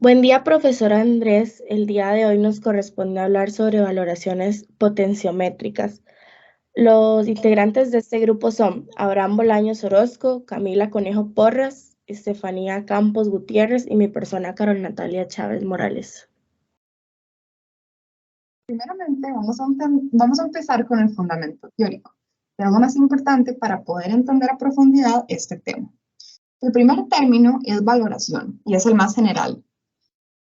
Buen día, profesor Andrés. El día de hoy nos corresponde hablar sobre valoraciones potenciométricas. Los integrantes de este grupo son Abraham Bolaños Orozco, Camila Conejo Porras, Estefanía Campos Gutiérrez y mi persona Carol Natalia Chávez Morales. Primeramente, vamos a empezar con el fundamento teórico, que es lo más importante para poder entender a profundidad este tema. El primer término es valoración y es el más general.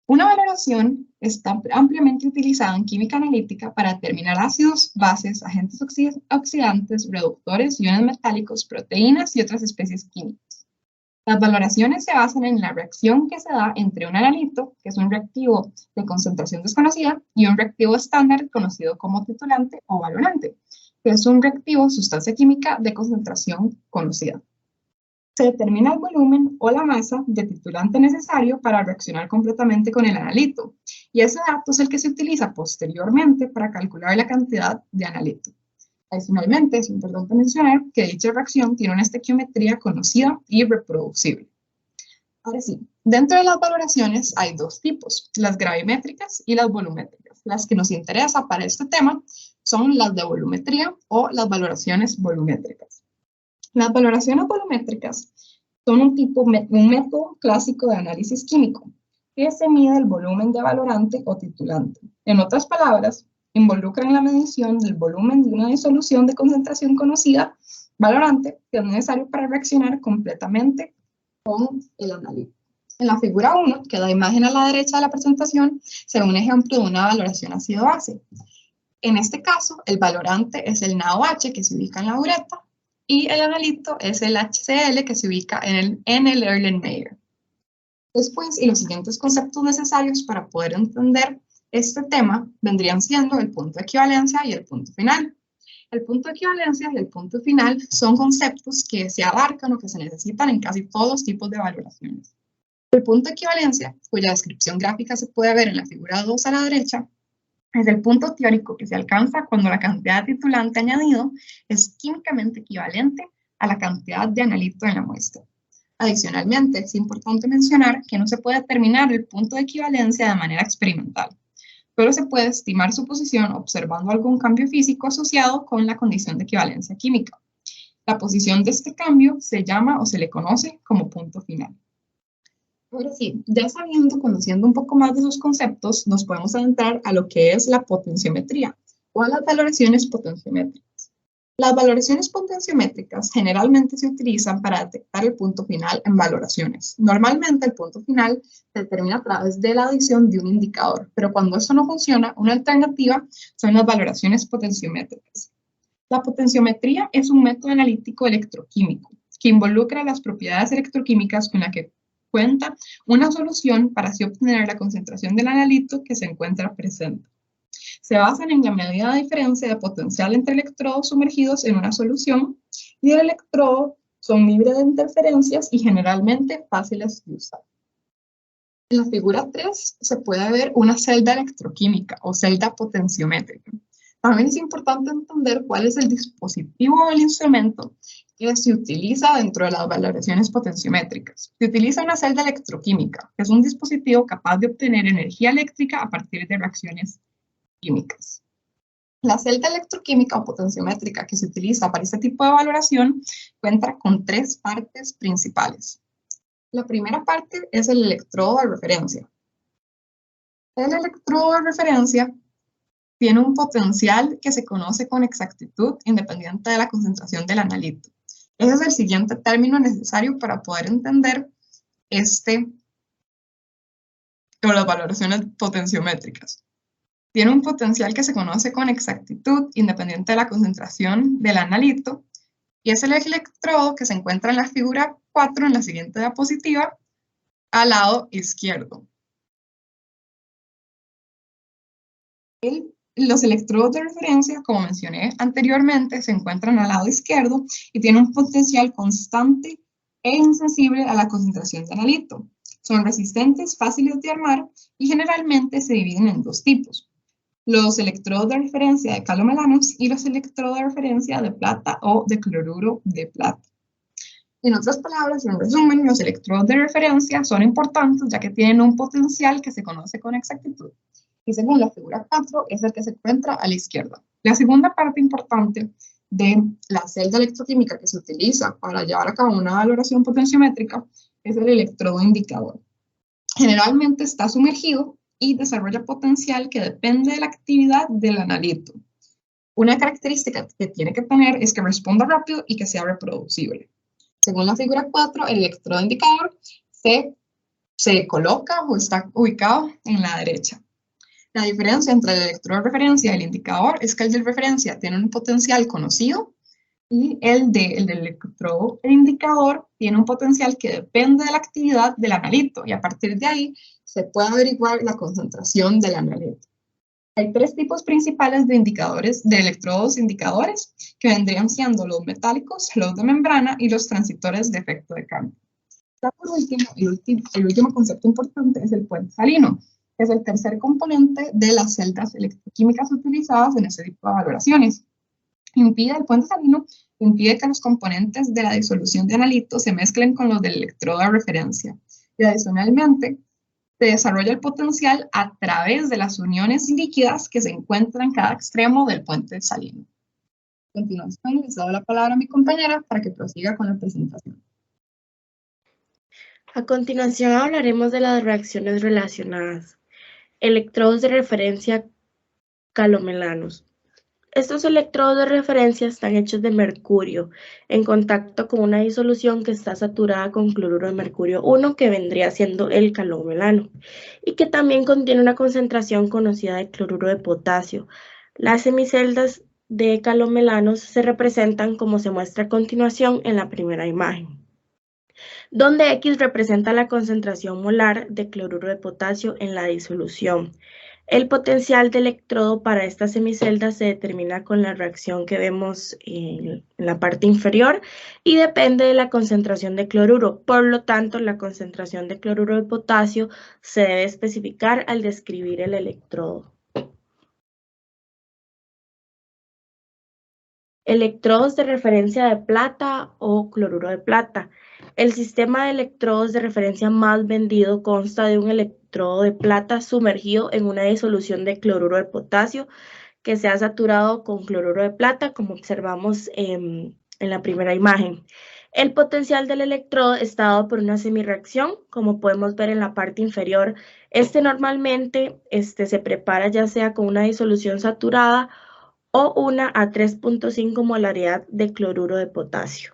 Una valoración está ampliamente utilizada en química analítica para determinar ácidos, bases, agentes oxidantes, reductores, iones metálicos, proteínas y otras especies químicas. Las valoraciones se basan en la reacción que se da entre un analito, que es un reactivo de concentración desconocida, y un reactivo estándar conocido como titulante o valorante, que es un reactivo sustancia química de concentración conocida. Se determina el volumen o la masa de titulante necesario para reaccionar completamente con el analito, y ese dato es el que se utiliza posteriormente para calcular la cantidad de analito. Adicionalmente, es importante mencionar que dicha reacción tiene una estequiometría conocida y reproducible. Ahora sí, dentro de las valoraciones hay dos tipos, las gravimétricas y las volumétricas. Las que nos interesan para este tema son las de volumetría o las valoraciones volumétricas. Las valoraciones volumétricas son un método clásico de análisis químico que se mide el volumen de valorante o titulante. En otras palabras, involucran la medición del volumen de una disolución de concentración conocida, valorante, que es necesario para reaccionar completamente con el analito. En la figura 1, que da imagen a la derecha de la presentación, se ve un ejemplo de una valoración ácido-base. En este caso, el valorante es el NaOH que se ubica en la ureta y el analito es el HCl que se ubica en el Erlenmeyer. Después, y los siguientes conceptos necesarios para poder entender este tema vendrían siendo el punto de equivalencia y el punto final. El punto de equivalencia y el punto final son conceptos que se abarcan o que se necesitan en casi todos los tipos de valoraciones. El punto de equivalencia, cuya descripción gráfica se puede ver en la figura 2 a la derecha, es el punto teórico que se alcanza cuando la cantidad de titulante añadido es químicamente equivalente a la cantidad de analito en la muestra. Adicionalmente, es importante mencionar que no se puede determinar el punto de equivalencia de manera experimental, pero se puede estimar su posición observando algún cambio físico asociado con la condición de equivalencia química. La posición de este cambio se llama o se le conoce como punto final. Ahora sí, ya conociendo un poco más de esos conceptos, nos podemos adentrar a lo que es la potenciometría o a las valoraciones potenciométricas. Las valoraciones potenciométricas generalmente se utilizan para detectar el punto final en valoraciones. Normalmente el punto final se determina a través de la adición de un indicador, pero cuando eso no funciona, una alternativa son las valoraciones potenciométricas. La potenciometría es un método analítico electroquímico que involucra las propiedades electroquímicas con las que cuenta una solución para así obtener la concentración del analito que se encuentra presente. Se basan en la medida de diferencia de potencial entre electrodos sumergidos en una solución y el electrodo son libres de interferencias y generalmente fáciles de usar. En la figura 3 se puede ver una celda electroquímica o celda potenciométrica. También es importante entender cuál es el dispositivo o el instrumento que se utiliza dentro de las valoraciones potenciométricas. Se utiliza una celda electroquímica, que es un dispositivo capaz de obtener energía eléctrica a partir de reacciones químicas. La celda electroquímica o potenciométrica que se utiliza para este tipo de valoración cuenta con tres partes principales. La primera parte es el electrodo de referencia. El electrodo de referencia tiene un potencial que se conoce con exactitud independiente de la concentración del analito. Ese es el siguiente término necesario para poder entender las valoraciones potenciométricas. Tiene un potencial que se conoce con exactitud independiente de la concentración del analito y es el electrodo que se encuentra en la figura 4 en la siguiente diapositiva al lado izquierdo. Los electrodos de referencia, como mencioné anteriormente, se encuentran al lado izquierdo y tienen un potencial constante e insensible a la concentración de analito. Son resistentes, fáciles de armar y generalmente se dividen en dos tipos: los electrodos de referencia de calomelanos y los electrodos de referencia de plata o de cloruro de plata. En otras palabras, en resumen, los electrodos de referencia son importantes ya que tienen un potencial que se conoce con exactitud. Y según la figura 4, es el que se encuentra a la izquierda. La segunda parte importante de la celda electroquímica que se utiliza para llevar a cabo una valoración potenciométrica es el electrodo indicador. Generalmente está sumergido y desarrolla potencial que depende de la actividad del analito. Una característica que tiene que tener es que responda rápido y que sea reproducible. Según la figura 4, el electrodo indicador se coloca o está ubicado en la derecha. La diferencia entre el electrodo de referencia y el indicador es que el de referencia tiene un potencial conocido y el del electrodo indicador tiene un potencial que depende de la actividad del analito y a partir de ahí se puede averiguar la concentración del analito. Hay tres tipos principales de indicadores, de electrodos indicadores, que vendrían siendo los metálicos, los de membrana y los transitores de efecto de cambio. Ya por último, el último concepto importante es el puente salino, que es el tercer componente de las celdas electroquímicas utilizadas en este tipo de valoraciones. El puente salino impide que los componentes de la disolución de analito se mezclen con los del electrodo de referencia. Y adicionalmente, se desarrolla el potencial a través de las uniones líquidas que se encuentran en cada extremo del puente salino. A continuación, les doy la palabra a mi compañera para que prosiga con la presentación. A continuación hablaremos de las reacciones relacionadas. Electrodos de referencia calomelanos. Estos electrodos de referencia están hechos de mercurio en contacto con una disolución que está saturada con cloruro de mercurio 1, que vendría siendo el calomelano, y que también contiene una concentración conocida de cloruro de potasio. Las semiceldas de calomelanos se representan como se muestra a continuación en la primera imagen, donde X representa la concentración molar de cloruro de potasio en la disolución. El potencial de electrodo para esta semicelda se determina con la reacción que vemos en la parte inferior y depende de la concentración de cloruro. Por lo tanto, la concentración de cloruro de potasio se debe especificar al describir el electrodo. Electrodos de referencia de plata o cloruro de plata. El sistema de electrodos de referencia más vendido consta de un electrodo de plata sumergido en una disolución de cloruro de potasio que se ha saturado con cloruro de plata, como observamos en la primera imagen. El potencial del electrodo está dado por una semirreacción, como podemos ver en la parte inferior. Normalmente se prepara ya sea con una disolución saturada o una a 3.5 molaridad de cloruro de potasio.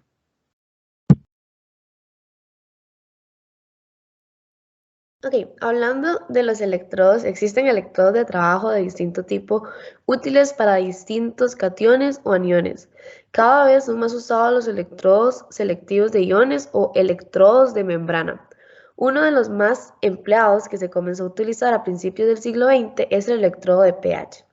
Ok, hablando de los electrodos, existen electrodos de trabajo de distinto tipo útiles para distintos cationes o aniones. Cada vez son más usados los electrodos selectivos de iones o electrodos de membrana. Uno de los más empleados que se comenzó a utilizar a principios del siglo XX es el electrodo de pH.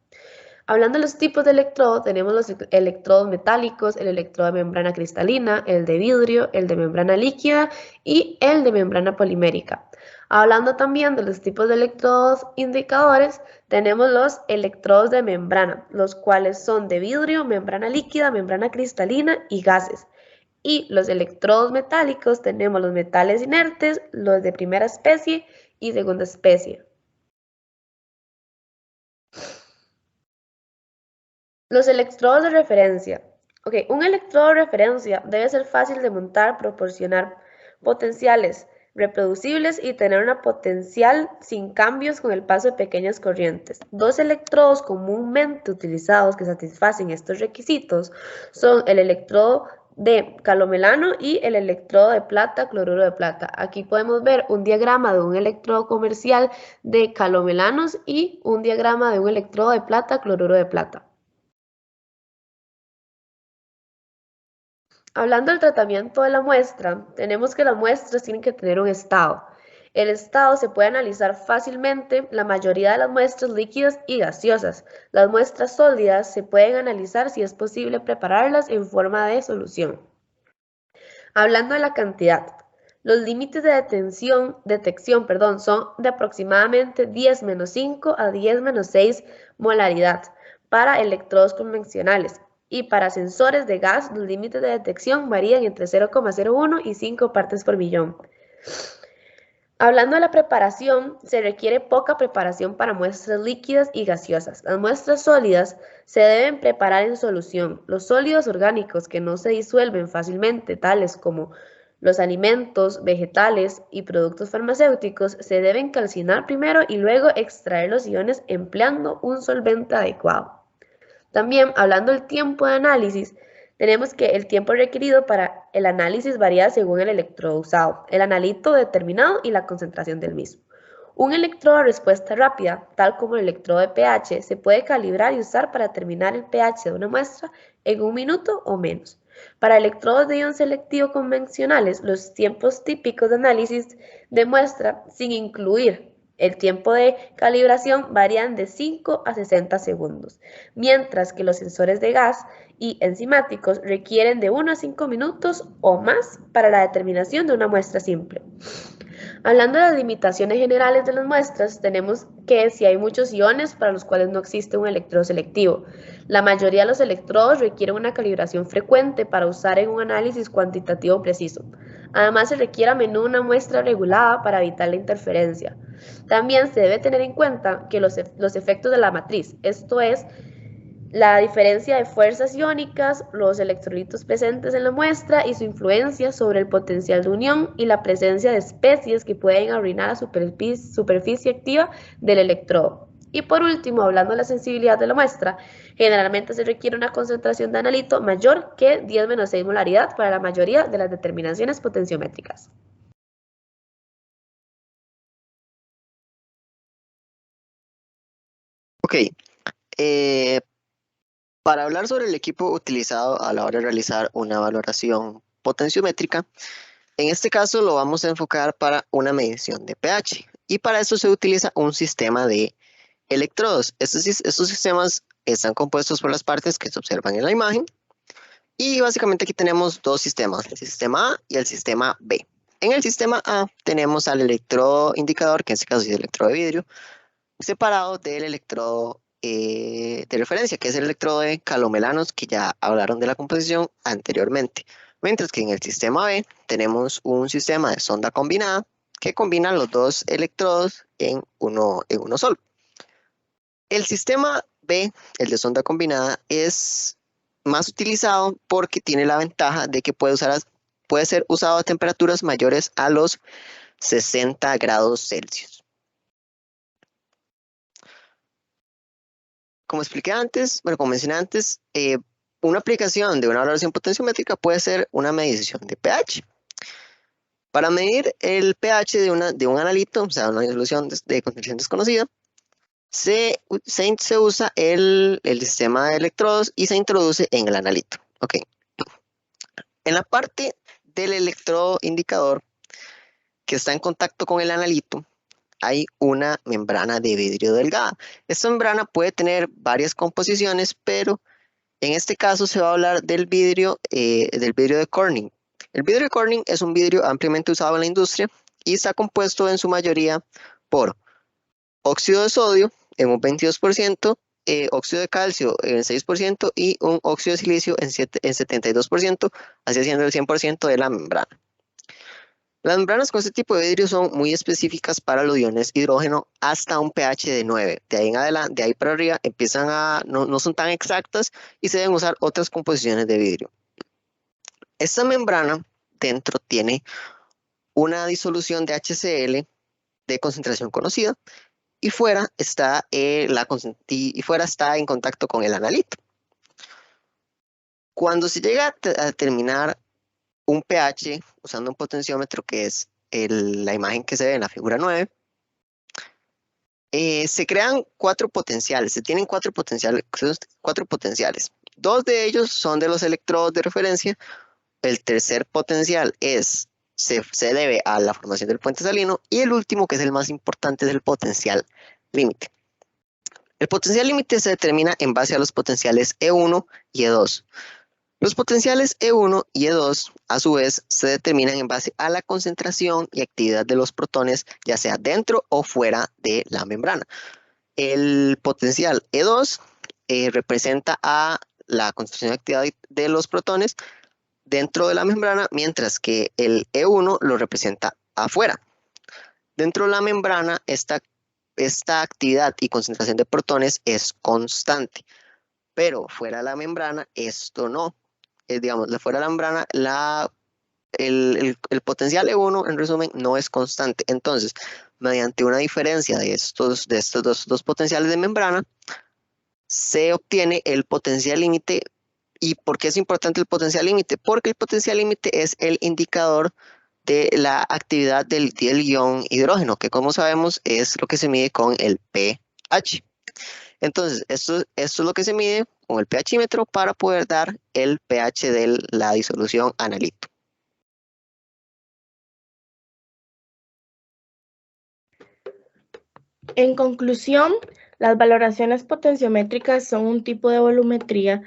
Hablando de los tipos de electrodo, tenemos los electrodos metálicos, el electrodo de membrana cristalina, el de vidrio, el de membrana líquida y el de membrana polimérica. Hablando también de los tipos de electrodos indicadores, tenemos los electrodos de membrana, los cuales son de vidrio, membrana líquida, membrana cristalina y gases. Y los electrodos metálicos tenemos los metales inertes, los de primera especie y segunda especie. Los electrodos de referencia. Un electrodo de referencia debe ser fácil de montar, proporcionar potenciales reproducibles y tener una potencial sin cambios con el paso de pequeñas corrientes. Dos electrodos comúnmente utilizados que satisfacen estos requisitos son el electrodo de calomelano y el electrodo de plata, cloruro de plata. Aquí podemos ver un diagrama de un electrodo comercial de calomelanos y un diagrama de un electrodo de plata, cloruro de plata. Hablando del tratamiento de la muestra, tenemos que las muestras tienen que tener un estado. El estado se puede analizar fácilmente, la mayoría de las muestras líquidas y gaseosas. Las muestras sólidas se pueden analizar si es posible prepararlas en forma de solución. Hablando de la cantidad, los límites de detección son de aproximadamente 10-5 a 10-6 molaridad para electrodos convencionales y para sensores de gas los límites de detección varían entre 0,01 y 5 partes por millón. Hablando de la preparación, se requiere poca preparación para muestras líquidas y gaseosas. Las muestras sólidas se deben preparar en solución. Los sólidos orgánicos que no se disuelven fácilmente, tales como los alimentos, vegetales y productos farmacéuticos, se deben calcinar primero y luego extraer los iones empleando un solvente adecuado. También, hablando del tiempo de análisis, tenemos que el tiempo requerido para el análisis varía según el electrodo usado, el analito determinado y la concentración del mismo. Un electrodo de respuesta rápida, tal como el electrodo de pH, se puede calibrar y usar para determinar el pH de una muestra en 1 minuto o menos. Para electrodos de ion selectivo convencionales, los tiempos típicos de análisis de muestra, sin incluir el tiempo de calibración, varían de 5 a 60 segundos, mientras que los sensores de gas y enzimáticos requieren de 1 a 5 minutos o más para la determinación de una muestra simple. Hablando de las limitaciones generales de las muestras, tenemos que si hay muchos iones para los cuales no existe un electrodo selectivo. La mayoría de los electrodos requieren una calibración frecuente para usar en un análisis cuantitativo preciso. Además, se requiere a menudo una muestra regulada para evitar la interferencia. También se debe tener en cuenta que los efectos de la matriz, esto es, la diferencia de fuerzas iónicas, los electrolitos presentes en la muestra y su influencia sobre el potencial de unión y la presencia de especies que pueden arruinar la superficie activa del electrodo. Y por último, hablando de la sensibilidad de la muestra, generalmente se requiere una concentración de analito mayor que 10-6 molaridad para la mayoría de las determinaciones potenciométricas. Ok, para hablar sobre el equipo utilizado a la hora de realizar una valoración potenciométrica, en este caso lo vamos a enfocar para una medición de pH y para eso se utiliza un sistema de electrodos. Estos sistemas están compuestos por las partes que se observan en la imagen y básicamente aquí tenemos dos sistemas, el sistema A y el sistema B. En el sistema A tenemos al electrodo indicador, que en este caso es el electrodo de vidrio, separado del electrodo de referencia, que es el electrodo de calomelanos, que ya hablaron de la composición anteriormente. Mientras que en el sistema B tenemos un sistema de sonda combinada que combina los dos electrodos en uno solo. El sistema B, el de sonda combinada, es más utilizado porque tiene la ventaja de que puede ser usado a temperaturas mayores a los 60 grados Celsius. Como mencioné antes, una aplicación de una valoración potenciométrica puede ser una medición de pH. Para medir el pH de un analito, o sea, una disolución de concentración desconocida, se usa el sistema de electrodos y se introduce en el analito. Okay. En la parte del electrodo indicador que está en contacto con el analito, hay una membrana de vidrio delgada. Esta membrana puede tener varias composiciones, pero en este caso se va a hablar del vidrio de Corning. El vidrio de Corning es un vidrio ampliamente usado en la industria y está compuesto en su mayoría por óxido de sodio en un 22%, óxido de calcio en 6% y un óxido de silicio en 72%, así siendo el 100% de la membrana. Las membranas con este tipo de vidrio son muy específicas para los iones hidrógeno hasta un pH de 9. De ahí en adelante, de ahí para arriba, no son tan exactas y se deben usar otras composiciones de vidrio. Esta membrana dentro tiene una disolución de HCl de concentración conocida y fuera está en contacto con el analito. Cuando se llega a determinar un pH usando un potenciómetro, que es la imagen que se ve en la figura 9, se crean cuatro potenciales. Se tienen cuatro potenciales. Dos de ellos son de los electrodos de referencia. El tercer potencial se debe a la formación del puente salino y el último, que es el más importante, es el potencial límite. El potencial límite se determina en base a los potenciales E1 y E2. Los potenciales E1 y E2 a su vez se determinan en base a la concentración y actividad de los protones, ya sea dentro o fuera de la membrana. El potencial E2 representa a la concentración de actividad de los protones dentro de la membrana, mientras que el E1 lo representa afuera. Dentro de la membrana, esta actividad y concentración de protones es constante, pero fuera de la membrana esto no. Digamos, fuera de la membrana el potencial E1, en resumen, no es constante. Entonces, mediante una diferencia de estos dos potenciales de membrana, se obtiene el potencial límite. ¿Y por qué es importante el potencial límite? Porque el potencial límite es el indicador de la actividad del ion hidrógeno, que como sabemos es lo que se mide con el pH. Entonces, esto es lo que se mide con el pHímetro para poder dar el pH de la disolución analito. En conclusión, las valoraciones potenciométricas son un tipo de volumetría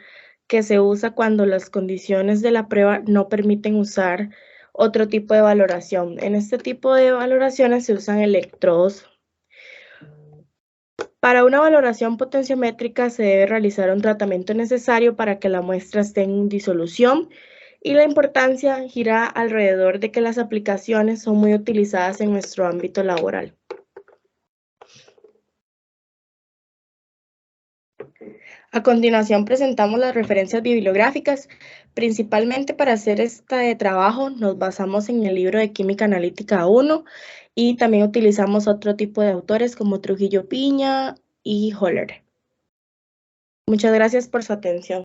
que se usa cuando las condiciones de la prueba no permiten usar otro tipo de valoración. En este tipo de valoraciones se usan electrodos. Para una valoración potenciométrica se debe realizar un tratamiento necesario para que la muestra esté en disolución, y la importancia gira alrededor de que las aplicaciones son muy utilizadas en nuestro ámbito laboral. A continuación presentamos las referencias bibliográficas. Principalmente para hacer este trabajo nos basamos en el libro de Química Analítica 1 y también utilizamos otro tipo de autores como Trujillo Piña y Holler. Muchas gracias por su atención.